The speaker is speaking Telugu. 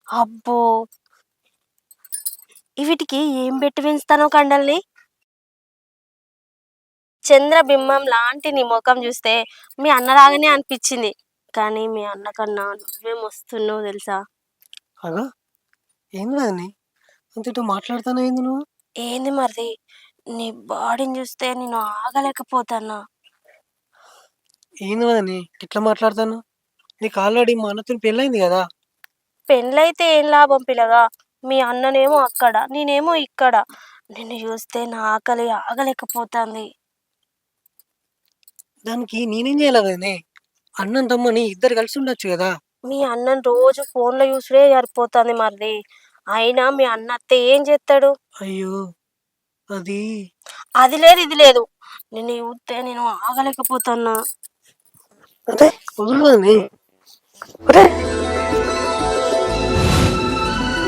అబ్బో! వీటికి ఏం బెట్టి పెంచుతానవు కండల్ని? చంద్రబింబం లాంటి నీ మొఖం జూస్తే మీ అన్నలాగానే అనిపిచ్చింది. కానీ మీ అన్న కన్నా నువ్వే మస్తున్నావు తెలుసా? అగో! ఏంది వదినే అంత ఇటు మాట్లాడుతున్నావేంది నువ్వు? ఏంది మరిది నీ బాడీని జూస్తే నేను ఆగలేకపోతన్నా. ఏంది వదినే ఇట్లా మాట్లాడుతున్నావు? నీకు ఆల్రెడీ మా అన్నతోని పెళ్లయింది గదా! పెండ్లైతే ఏం లాభం పిలగా? మీ అన్ననేమో అక్కడ, నేనేమో ఇక్కడ. నిన్ను జూస్తే నా ఆకలి ఆగలేకపోతాంది. దానికి నేనేం జేయాల వదినే? అన్నం, తమ్ముని ఇద్దరు కలిసి ఉండొచ్చు గదా! మీ అన్నని రోజు ఫోన్‌లో జూసుడే సరిపోతాంది మరిది. అయినా మీ అన్నత్తే ఏం జేత్తడు? అయ్యో! అది అది లేదు, ఇది లేదు. నిన్ను జూత్తే నేను ఆగలేకపోతున్నా. ఒరేయ్! వదులు వదినే. ఒరేయ్!